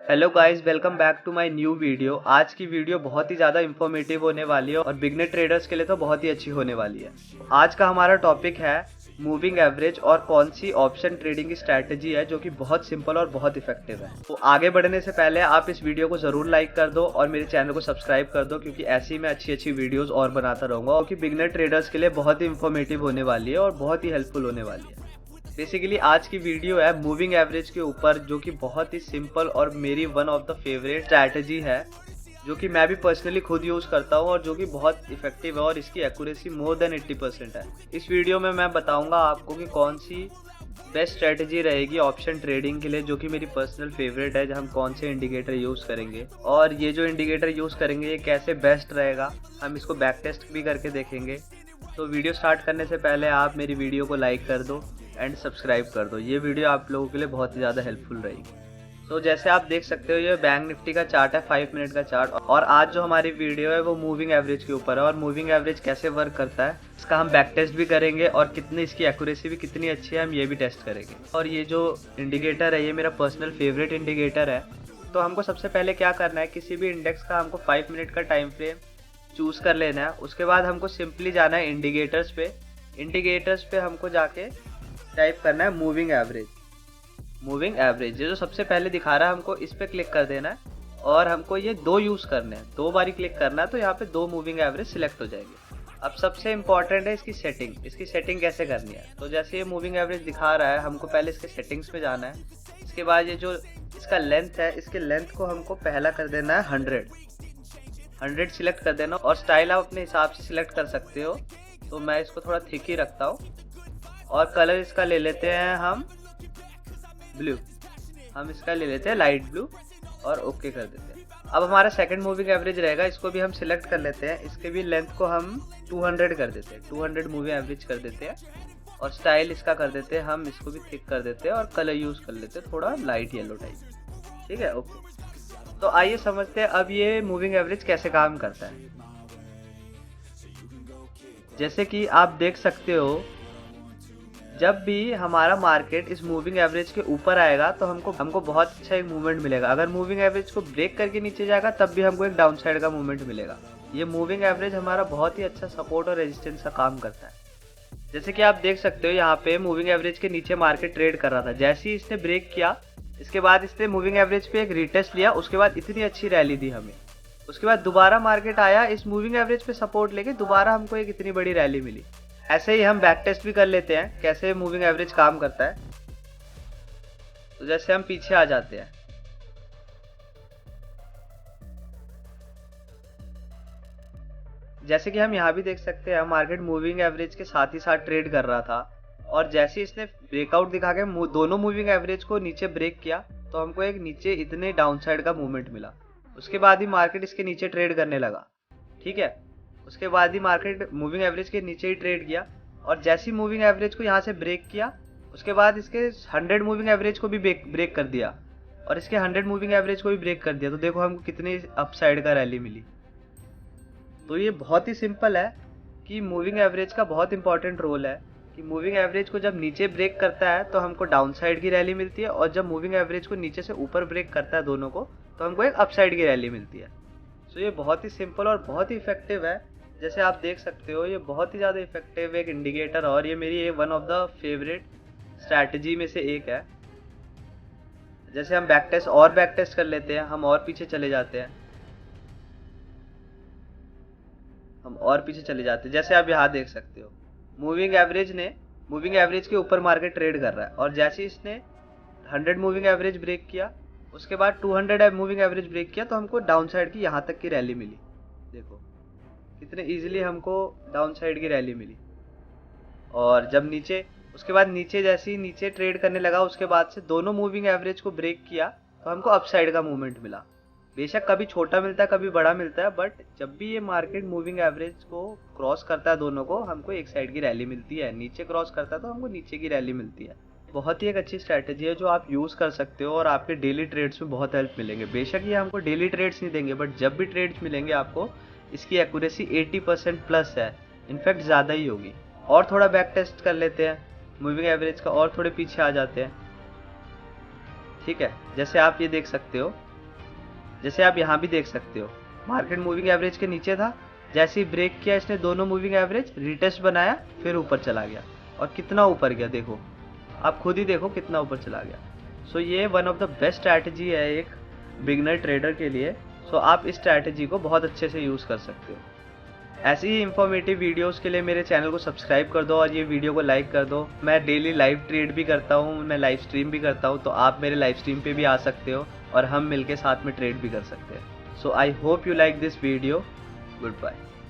Hello guys, welcome back to my new video. आज की video बहुत ही ज़्यादा इंफॉर्मेटिव होने वाली है और बिगनर ट्रेडर्स के लिए तो बहुत ही अच्छी होने वाली है। आज का हमारा टॉपिक है मूविंग एवरेज और कौन सी ऑप्शन ट्रेडिंग की स्ट्रैटेजी है जो कि बहुत सिंपल और बहुत इफेक्टिव है। तो आगे बढ़ने से पहले आप इस वीडियो को ज़रूर लाइक कर दो और मेरे चैनल को सब्सक्राइब कर दो, क्योंकि ऐसी मैं अच्छी अच्छी वीडियोज़ और बनाता रहूँगा और कि बिगनर ट्रेडर्स के लिए बहुत ही इंफॉर्मेटिव होने वाली है और बहुत ही हेल्पफुल होने वाली है। बेसिकली आज की वीडियो है मूविंग एवरेज के ऊपर, जो कि बहुत ही सिंपल और मेरी one of the favourite strategy है, जो कि मैं भी पर्सनली खुद यूज़ करता हूँ और जो कि बहुत इफेक्टिव है और इसकी एक्यूरेसी मोर देन 80% है। इस वीडियो में मैं बताऊंगा आपको कि कौन सी बेस्ट स्ट्रैटेजी रहेगी ऑप्शन ट्रेडिंग के लिए, जो कि मेरी पर्सनल फेवरेट है। जब हम कौन से इंडिकेटर यूज़ करेंगे और ये जो इंडिकेटर यूज़ करेंगे ये कैसे बेस्ट रहेगा, हम इसको बैक टेस्ट भी करके देखेंगे। तो वीडियो स्टार्ट करने से पहले आप मेरी वीडियो को लाइक कर दो एंड सब्सक्राइब कर दो। ये वीडियो आप लोगों के लिए बहुत ही ज़्यादा हेल्पफुल रहेगी। तो जैसे आप देख सकते हो ये बैंक निफ्टी का चार्ट है, 5 मिनट का चार्ट। और आज जो हमारी वीडियो है वो मूविंग एवरेज के ऊपर है और मूविंग एवरेज कैसे वर्क करता है इसका हम बैक टेस्ट भी करेंगे और कितनी इसकी एक्यूरेसी भी कितनी अच्छी है हम ये भी टेस्ट करेंगे। और ये जो इंडिकेटर है ये मेरा पर्सनल फेवरेट इंडिकेटर है। तो हमको सबसे पहले क्या करना है, किसी भी इंडेक्स का हमको 5 मिनट का टाइम फ्रेम चूज़ कर लेना है। उसके बाद हमको सिंपली जाना है इंडिकेटर्स पे। इंडिकेटर्स पे हमको जाके टाइप करना है मूविंग एवरेज। मूविंग एवरेज ये जो सबसे पहले दिखा रहा है हमको इस पे क्लिक कर देना है और हमको ये दो यूज़ करने हैं, 2 बारी क्लिक करना है तो यहाँ पे 2 मूविंग एवरेज सिलेक्ट हो जाएगी। अब सबसे इम्पॉर्टेंट है इसकी सेटिंग। इसकी सेटिंग कैसे करनी है, तो जैसे ये मूविंग एवरेज दिखा रहा है हमको पहले इसके सेटिंग्स में जाना है। इसके बाद ये जो इसका लेंथ है, इसके लेंथ को हमको पहला कर देना है 100 सिलेक्ट कर देना। और स्टाइल आप अपने हिसाब से सिलेक्ट कर सकते हो, तो मैं इसको थोड़ा थिक ही रखता हूँ। और कलर इसका ले लेते हैं हम ब्लू, हम इसका ले लेते हैं लाइट ब्लू और ओके कर देते हैं। अब हमारा सेकंड मूविंग एवरेज रहेगा, इसको भी हम सिलेक्ट कर लेते हैं। इसके भी लेंथ को हम 200 कर देते हैं, 200 मूविंग एवरेज कर देते हैं। और स्टाइल इसका कर देते हैं हम, इसको भी थिक कर देते हैं और कलर यूज़ कर लेते हैं थोड़ा लाइट येलो टाइप। ठीक है, ओके। तो आइए समझते हैं अब ये मूविंग एवरेज कैसे काम करता है। जैसे कि आप देख सकते हो जब भी हमारा मार्केट इस मूविंग एवरेज के ऊपर आएगा तो हमको बहुत अच्छा एक मूवमेंट मिलेगा। अगर मूविंग एवरेज को ब्रेक करके नीचे जाएगा तब भी हमको एक डाउन साइड का मूवमेंट मिलेगा। ये मूविंग एवरेज हमारा बहुत ही अच्छा सपोर्ट और रेजिस्टेंस का काम करता है। जैसे कि आप देख सकते हो यहाँ पे मूविंग एवरेज के नीचे मार्केट ट्रेड कर रहा था। जैसे ही इसने ब्रेक किया इसके बाद इसने मूविंग एवरेज पे एक रीटेस्ट लिया, उसके बाद इतनी अच्छी रैली दी हमें। उसके बाद दोबारा मार्केट आया, इस मूविंग एवरेज पे सपोर्ट लेके दोबारा हमको एक इतनी बड़ी रैली मिली। ऐसे ही हम बैक टेस्ट भी कर लेते हैं कैसे मूविंग एवरेज काम करता है। तो जैसे हम पीछे आ जाते हैं, जैसे कि हम यहाँ भी देख सकते हैं मार्केट मूविंग एवरेज के साथ ही साथ ट्रेड कर रहा था। और जैसे ही इसने ब्रेकआउट दिखा के दोनों मूविंग एवरेज को नीचे ब्रेक किया तो हमको एक नीचे इतने डाउन साइड का मूवमेंट मिला। उसके बाद ही मार्केट इसके नीचे ट्रेड करने लगा। ठीक है, उसके बाद ही मार्केट मूविंग एवरेज के नीचे ही ट्रेड किया। और जैसे ही मूविंग एवरेज को यहाँ से ब्रेक किया उसके बाद इसके 100 मूविंग एवरेज को भी ब्रेक कर दिया और इसके 100 मूविंग एवरेज को भी ब्रेक कर दिया। तो देखो हमको कितनी अपसाइड का रैली मिली। तो ये बहुत ही सिंपल है कि मूविंग एवरेज का बहुत इंपॉर्टेंट रोल है कि मूविंग एवरेज को जब नीचे ब्रेक करता है तो हमको डाउन साइड की रैली मिलती है, और जब मूविंग एवरेज को नीचे से ऊपर ब्रेक करता है दोनों को तो हमको एक अपसाइड की रैली मिलती है। तो ये बहुत ही सिंपल और बहुत ही इफेक्टिव है। जैसे आप देख सकते हो ये बहुत ही ज़्यादा इफेक्टिव एक इंडिकेटर और ये मेरी one of the favourite strategy में से एक है। जैसे हम बैक टेस्ट कर लेते हैं, हम और पीछे चले जाते हैं, जैसे आप यहाँ देख सकते हो मूविंग एवरेज के ऊपर मार्केट ट्रेड कर रहा है। और जैसे इसने 100 मूविंग एवरेज ब्रेक किया उसके बाद 200 मूविंग एवरेज ब्रेक किया तो हमको डाउन साइड की यहाँ तक की रैली मिली। देखो कितने इजीली हमको डाउन साइड की रैली मिली। और जब उसके बाद जैसे ही नीचे ट्रेड करने लगा उसके बाद से दोनों मूविंग एवरेज को ब्रेक किया तो हमको अपसाइड का मूवमेंट मिला। बेशक कभी छोटा मिलता है कभी बड़ा मिलता है, बट जब भी ये मार्केट मूविंग एवरेज को क्रॉस करता है दोनों को हमको एक साइड की रैली मिलती है। नीचे क्रॉस करता है तो हमको नीचे की रैली मिलती है। बहुत ही एक अच्छी स्ट्रैटेजी है जो आप यूज़ कर सकते हो और आपके डेली ट्रेड्स में बहुत हेल्प मिलेंगे। बेशक ये हमको डेली ट्रेड्स नहीं देंगे, बट जब भी ट्रेड्स मिलेंगे आपको इसकी एक्यूरेसी 80% प्लस है, इनफैक्ट ज़्यादा ही होगी। और थोड़ा बैक टेस्ट कर लेते हैं मूविंग एवरेज का और थोड़े पीछे आ जाते हैं। ठीक है, जैसे आप ये देख सकते हो जैसे आप यहाँ भी देख सकते हो, मार्केट मूविंग एवरेज के नीचे था, जैसे ही ब्रेक किया इसने दोनों मूविंग एवरेज, रिटेस्ट बनाया, फिर ऊपर चला गया और कितना ऊपर गया देखो, आप खुद ही देखो कितना ऊपर चला गया। सो ये one of the best strategy है एक बिगनर ट्रेडर के लिए। सो आप इस स्ट्रैटेजी को बहुत अच्छे से यूज़ कर सकते हो। ऐसी ही इंफॉर्मेटिव वीडियोस के लिए मेरे चैनल को सब्सक्राइब कर दो और ये वीडियो को लाइक कर दो। मैं डेली लाइव ट्रेड भी करता हूँ, मैं लाइव स्ट्रीम भी करता हूँ, तो आप मेरे लाइव स्ट्रीम पे भी आ सकते हो और हम मिलके साथ में ट्रेड भी कर सकते हैं। So I hope you like this video. Good bye.